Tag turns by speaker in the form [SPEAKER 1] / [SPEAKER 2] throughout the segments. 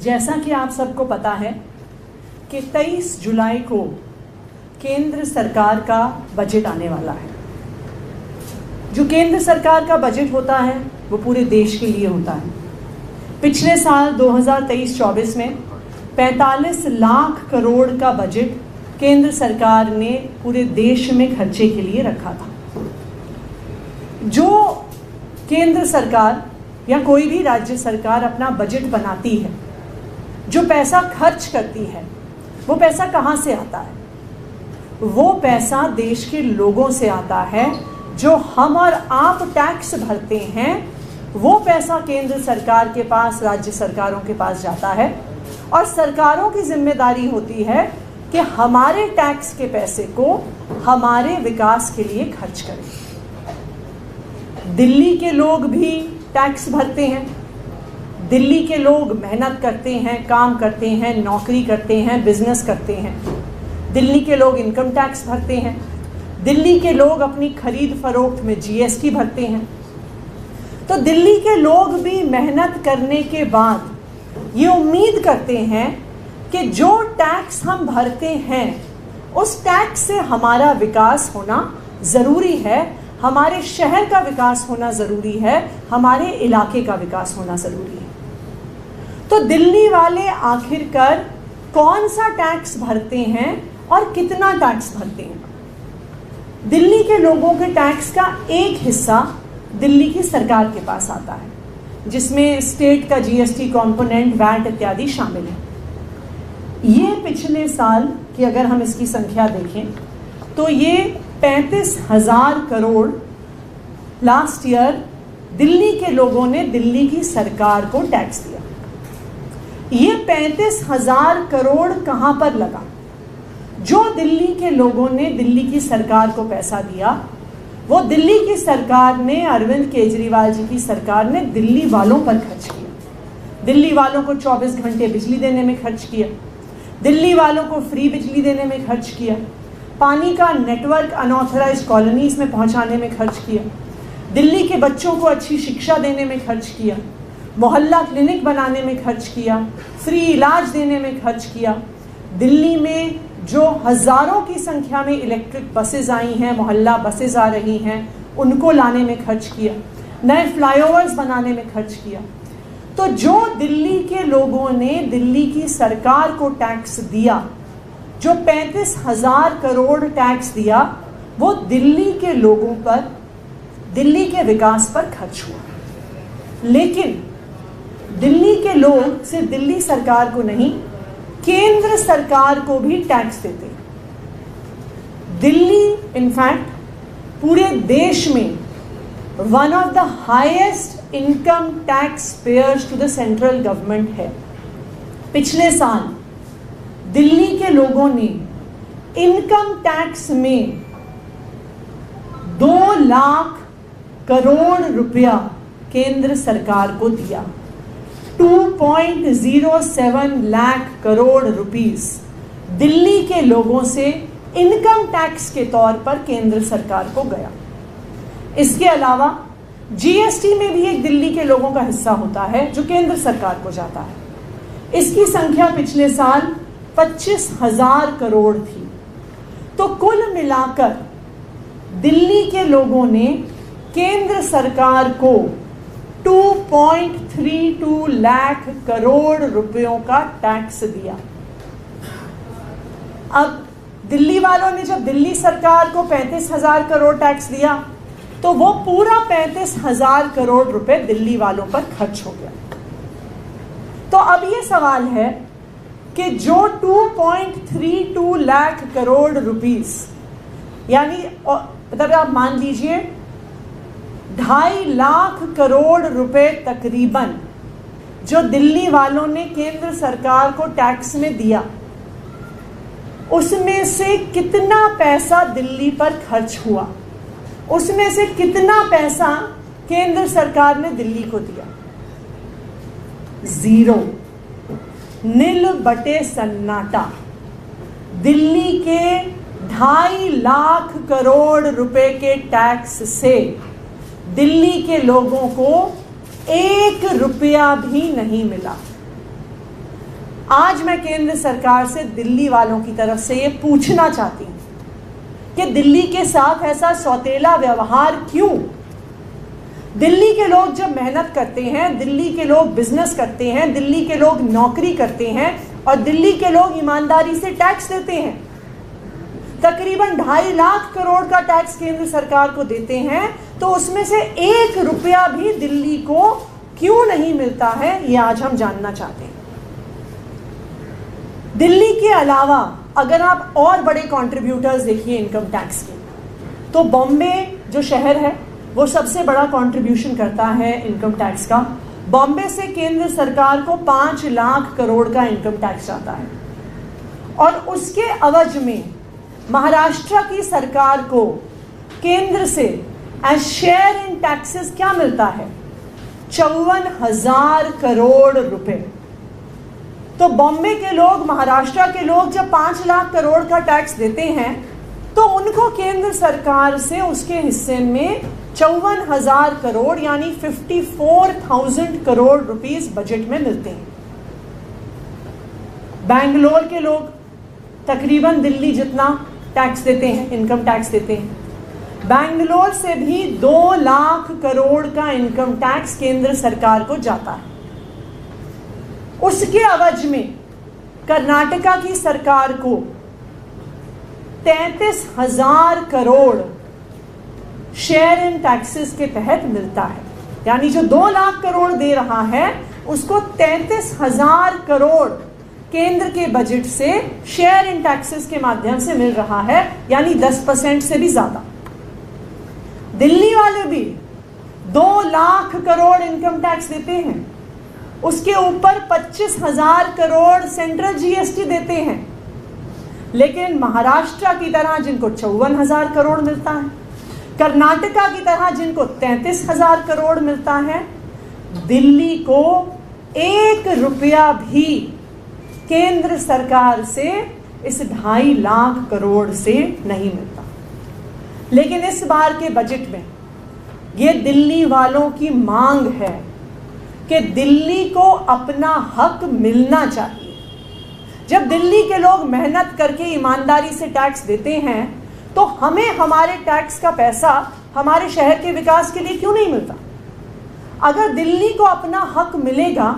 [SPEAKER 1] जैसा कि आप सबको पता है कि 23 जुलाई को केंद्र सरकार का बजट आने वाला है। जो केंद्र सरकार का बजट होता है वो पूरे देश के लिए होता है। पिछले साल 2023-24 में 45 लाख करोड़ का बजट केंद्र सरकार ने पूरे देश में खर्चे के लिए रखा था। जो केंद्र सरकार या कोई भी राज्य सरकार अपना बजट बनाती है, जो पैसा खर्च करती है, वो पैसा कहाँ से आता है? वो पैसा देश के लोगों से आता है। जो हम और आप टैक्स भरते हैं वो पैसा केंद्र सरकार के पास, राज्य सरकारों के पास जाता है और सरकारों की जिम्मेदारी होती है कि हमारे टैक्स के पैसे को हमारे विकास के लिए खर्च करें। दिल्ली के लोग भी टैक्स भरते हैं। दिल्ली के लोग मेहनत करते हैं, काम करते हैं, नौकरी करते हैं, बिजनेस करते हैं। दिल्ली के लोग इनकम टैक्स भरते हैं। दिल्ली के लोग अपनी खरीद फरोख्त में जीएसटी भरते हैं। तो दिल्ली के लोग भी मेहनत करने के बाद ये उम्मीद करते हैं कि जो टैक्स हम भरते हैं उस टैक्स से हमारा विकास होना ज़रूरी है, हमारे शहर का विकास होना ज़रूरी है, हमारे इलाके का विकास होना ज़रूरी है। तो दिल्ली वाले आखिरकार कौन सा टैक्स भरते हैं और कितना टैक्स भरते हैं? दिल्ली के लोगों के टैक्स का एक हिस्सा दिल्ली की सरकार के पास आता है, जिसमें स्टेट का जीएसटी कंपोनेंट, वैट इत्यादि शामिल है। ये पिछले साल की अगर हम इसकी संख्या देखें तो ये 35,000 करोड़ लास्ट ईयर दिल्ली के लोगों ने दिल्ली की सरकार को टैक्स दिया। ये 35,000 करोड़ कहाँ पर लगा? जो दिल्ली के लोगों ने दिल्ली की सरकार को पैसा दिया वो दिल्ली की सरकार ने, अरविंद केजरीवाल जी की सरकार ने दिल्ली वालों पर खर्च किया। दिल्ली वालों को 24 घंटे बिजली देने में खर्च किया, दिल्ली वालों को फ्री बिजली देने में खर्च किया, पानी का नेटवर्क अनऑथराइज्ड कॉलोनीज में पहुंचाने में खर्च किया, दिल्ली के बच्चों को अच्छी शिक्षा देने में खर्च किया, मोहल्ला क्लिनिक बनाने में खर्च किया, फ्री इलाज देने में खर्च किया। दिल्ली में जो हज़ारों की संख्या में इलेक्ट्रिक बसेस आई हैं, मोहल्ला बसेस आ रही हैं, उनको लाने में खर्च किया, नए फ्लाईओवर्स बनाने में खर्च किया। तो जो दिल्ली के लोगों ने दिल्ली की सरकार को टैक्स दिया, जो 35,000 करोड़ टैक्स दिया, वो दिल्ली के लोगों पर, दिल्ली के विकास पर खर्च हुआ। लेकिन दिल्ली के लोग सिर्फ दिल्ली सरकार को नहीं, केंद्र सरकार को भी टैक्स देते हैं। दिल्ली इनफैक्ट पूरे देश में one of the highest income tax payers to the central government है। पिछले साल दिल्ली के लोगों ने इनकम टैक्स में 2 लाख करोड़ रुपया केंद्र सरकार को दिया। 2.07 लाख करोड़ रुपीस दिल्ली के लोगों से इनकम टैक्स के तौर पर केंद्र सरकार को गया। इसके अलावा जीएसटी में भी एक दिल्ली के लोगों का हिस्सा होता है जो केंद्र सरकार को जाता है। इसकी संख्या पिछले साल 25,000 करोड़ थी। तो कुल मिलाकर दिल्ली के लोगों ने केंद्र सरकार को 2.32 लाख करोड़ रुपयों का टैक्स दिया। अब दिल्ली वालों ने जब दिल्ली सरकार को 35,000 करोड़ टैक्स दिया तो वो पूरा 35,000 करोड़ रुपए दिल्ली वालों पर खर्च हो गया। तो अब ये सवाल है कि जो 2.32 लाख करोड़ रुपीस, यानी मतलब आप मान लीजिए 2.5 लाख करोड़ रुपए तकरीबन जो दिल्ली वालों ने केंद्र सरकार को टैक्स में दिया, उसमें से कितना पैसा दिल्ली पर खर्च हुआ? उसमें से कितना पैसा केंद्र सरकार ने दिल्ली को दिया? 0, नील बटे सन्नाटा। दिल्ली के 2.5 लाख करोड़ रुपए के टैक्स से दिल्ली के लोगों को 1 रुपया भी नहीं मिला। आज मैं केंद्र सरकार से दिल्ली वालों की तरफ से ये पूछना चाहती हूँ कि दिल्ली के साथ ऐसा सौतेला व्यवहार क्यों? दिल्ली के लोग जब मेहनत करते हैं, दिल्ली के लोग बिजनेस करते हैं, दिल्ली के लोग नौकरी करते हैं और दिल्ली के लोग ईमानदारी से टैक्स देते हैं, तकरीबन 2.5 लाख करोड़ का टैक्स केंद्र सरकार को देते हैं, तो उसमें से 1 रुपया भी दिल्ली को क्यों नहीं मिलता है, ये आज हम जानना चाहते हैं। दिल्ली के अलावा अगर आप और बड़े कंट्रीब्यूटर्स देखिए इनकम टैक्स के, तो बॉम्बे जो शहर है वो सबसे बड़ा कंट्रीब्यूशन करता है इनकम टैक्स का। बॉम्बे से केंद्र सरकार को 5 लाख करोड़ का इनकम टैक्स जाता है और उसके अवज में महाराष्ट्र की सरकार को केंद्र से एज शेयर इन टैक्सेस क्या मिलता है? 54,000 करोड़ रुपए। तो बॉम्बे के लोग, महाराष्ट्र के लोग जब 5 लाख करोड़ का टैक्स देते हैं तो उनको केंद्र सरकार से उसके हिस्से में 54,000 करोड़ यानी 54,000 करोड़ रुपीस बजट में मिलते हैं। बैंगलोर के लोग तकरीबन दिल्ली जितना टैक्स देते हैं, इनकम टैक्स देते हैं। बैंगलोर से भी 2 लाख करोड़ का इनकम टैक्स केंद्र सरकार को जाता है। उसके अवज में कर्नाटका की सरकार को 33,000 करोड़ शेयर इन टैक्सेस के तहत मिलता है, यानी जो 2 लाख करोड़ दे रहा है उसको 33,000 करोड़ केंद्र के बजट से शेयर इन टैक्सेस के माध्यम से मिल रहा है, यानी 10% से भी ज्यादा। दिल्ली वाले भी 2 लाख करोड़ इनकम टैक्स देते हैं, उसके ऊपर 25,000 करोड़ सेंट्रल जीएसटी देते हैं। लेकिन महाराष्ट्र की तरह जिनको 54,000 करोड़ मिलता है, कर्नाटका की तरह जिनको 33,000 करोड़ मिलता है, दिल्ली को 1 रुपया भी केंद्र सरकार से इस 2.5 लाख करोड़ से नहीं मिलता। लेकिन इस बार के बजट में ये दिल्ली वालों की मांग है कि दिल्ली को अपना हक मिलना चाहिए। जब दिल्ली के लोग मेहनत करके ईमानदारी से टैक्स देते हैं तो हमें हमारे टैक्स का पैसा हमारे शहर के विकास के लिए क्यों नहीं मिलता? अगर दिल्ली को अपना हक मिलेगा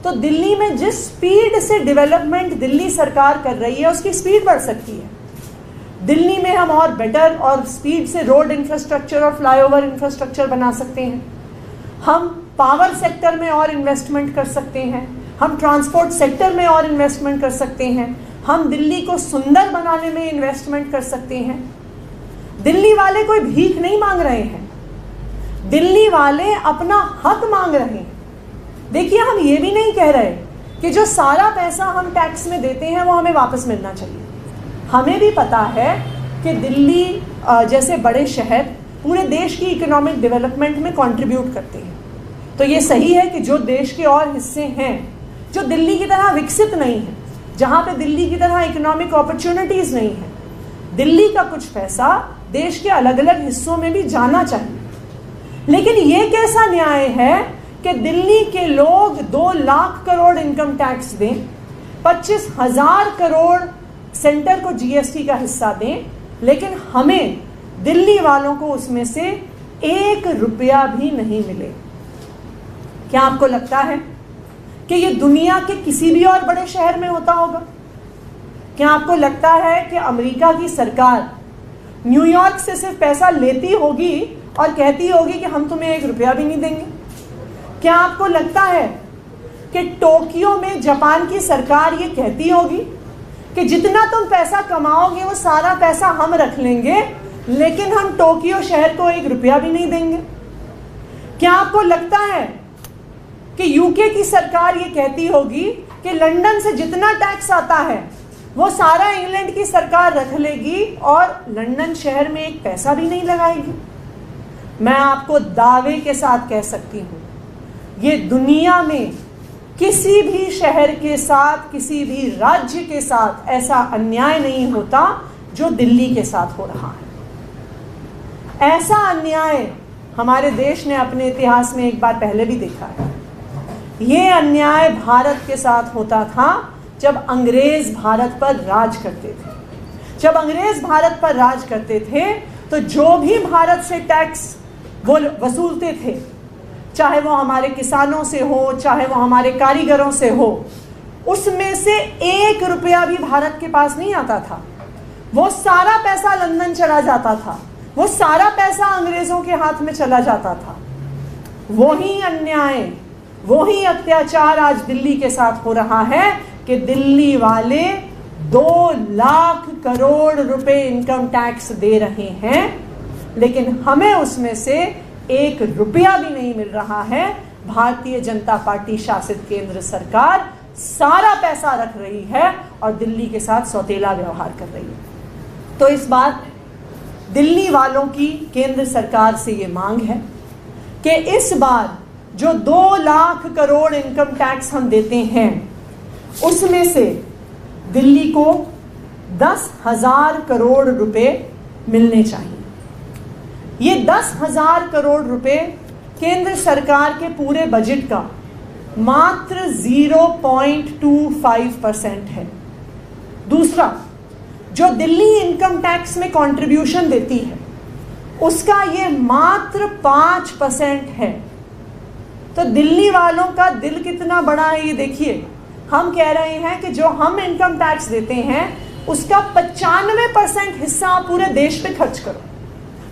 [SPEAKER 1] तो दिल्ली में जिस स्पीड से डेवलपमेंट दिल्ली सरकार कर रही है उसकी स्पीड बढ़ सकती है। दिल्ली में हम और बेटर और स्पीड से रोड इंफ्रास्ट्रक्चर और फ्लाईओवर इंफ्रास्ट्रक्चर बना सकते हैं, हम पावर सेक्टर में और इन्वेस्टमेंट कर सकते हैं, हम ट्रांसपोर्ट सेक्टर में और इन्वेस्टमेंट कर सकते हैं, हम दिल्ली को सुंदर बनाने में इन्वेस्टमेंट कर सकते हैं। दिल्ली वाले कोई भीख नहीं मांग रहे हैं, दिल्ली वाले अपना हक मांग रहे हैं। देखिए, हम ये भी नहीं कह रहे कि जो सारा पैसा हम टैक्स में देते हैं वो हमें वापस मिलना चाहिए। हमें भी पता है कि दिल्ली जैसे बड़े शहर पूरे देश की इकोनॉमिक डेवलपमेंट में कंट्रीब्यूट करते हैं। तो ये सही है कि जो देश के और हिस्से हैं जो दिल्ली की तरह विकसित नहीं है, जहाँ पे दिल्ली की तरह इकोनॉमिक अपॉर्चुनिटीज़ नहीं है, दिल्ली का कुछ पैसा देश के अलग अलग हिस्सों में भी जाना चाहिए। लेकिन ये कैसा न्याय है कि दिल्ली के लोग 2 लाख करोड़ इनकम टैक्स दें, 25,000 करोड़ सेंटर को जीएसटी का हिस्सा दें, लेकिन हमें दिल्ली वालों को उसमें से 1 रुपया भी नहीं मिले। क्या आपको लगता है कि ये दुनिया के किसी भी और बड़े शहर में होता होगा? क्या आपको लगता है कि अमेरिका की सरकार न्यूयॉर्क से सिर्फ पैसा लेती होगी और कहती होगी कि हम तुम्हें 1 रुपया भी नहीं देंगे? क्या आपको लगता है कि टोक्यो में जापान की सरकार ये कहती होगी कि जितना तुम पैसा कमाओगे वो सारा पैसा हम रख लेंगे, लेकिन हम टोक्यो शहर को 1 रुपया भी नहीं देंगे? क्या आपको लगता है कि यूके की सरकार ये कहती होगी कि लंदन से जितना टैक्स आता है वो सारा इंग्लैंड की सरकार रख लेगी और लंदन शहर में 1 पैसा भी नहीं लगाएगी? मैं आपको दावे के साथ कह सकती हूँ, ये दुनिया में किसी भी शहर के साथ, किसी भी राज्य के साथ ऐसा अन्याय नहीं होता जो दिल्ली के साथ हो रहा है। ऐसा अन्याय हमारे देश ने अपने इतिहास में एक बार पहले भी देखा है। ये अन्याय भारत के साथ होता था जब अंग्रेज भारत पर राज करते थे। जब अंग्रेज भारत पर राज करते थे तो जो भी भारत से टैक्स वो वसूलते थे, चाहे वो हमारे किसानों से हो, चाहे वो हमारे कारीगरों से हो, उसमें से 1 रुपया भी भारत के पास नहीं आता था। वो सारा पैसा लंदन चला जाता था, वो सारा पैसा अंग्रेजों के हाथ में चला जाता था। वही अन्याय, वही अत्याचार आज दिल्ली के साथ हो रहा है कि दिल्ली वाले 2 लाख करोड़ रुपए इनकम टैक्स दे रहे हैं, लेकिन हमें उसमें से 1 रुपया भी नहीं मिल रहा है। भारतीय जनता पार्टी शासित केंद्र सरकार सारा पैसा रख रही है और दिल्ली के साथ सौतेला व्यवहार कर रही है। तो इस बार दिल्ली वालों की केंद्र सरकार से ये मांग है कि इस बार जो 2 लाख करोड़ इनकम टैक्स हम देते हैं, उसमें से दिल्ली को 10,000 करोड़ रुपए मिलने चाहिए। ये 10,000 करोड़ रुपए केंद्र सरकार के पूरे बजट का मात्र 0.25% है। दूसरा, जो दिल्ली इनकम टैक्स में कंट्रीब्यूशन देती है, उसका ये मात्र 5% है। तो दिल्ली वालों का दिल कितना बड़ा है ये देखिए। हम कह रहे हैं कि जो हम इनकम टैक्स देते हैं उसका 95% हिस्सा आप पूरे देश पे खर्च करो,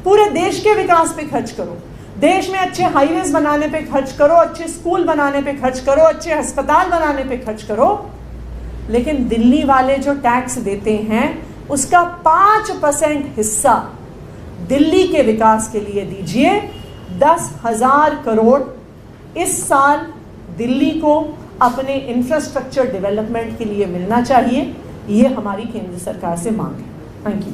[SPEAKER 1] पूरे देश के विकास पे खर्च करो, देश में अच्छे हाईवेज बनाने पे खर्च करो, अच्छे स्कूल बनाने पे खर्च करो, अच्छे अस्पताल बनाने पे खर्च करो। लेकिन दिल्ली वाले जो टैक्स देते हैं उसका 5% हिस्सा दिल्ली के विकास के लिए दीजिए। 10,000 करोड़ इस साल दिल्ली को अपने इंफ्रास्ट्रक्चर डेवलपमेंट के लिए मिलना चाहिए। ये हमारी केंद्र सरकार से मांग है। Thank you.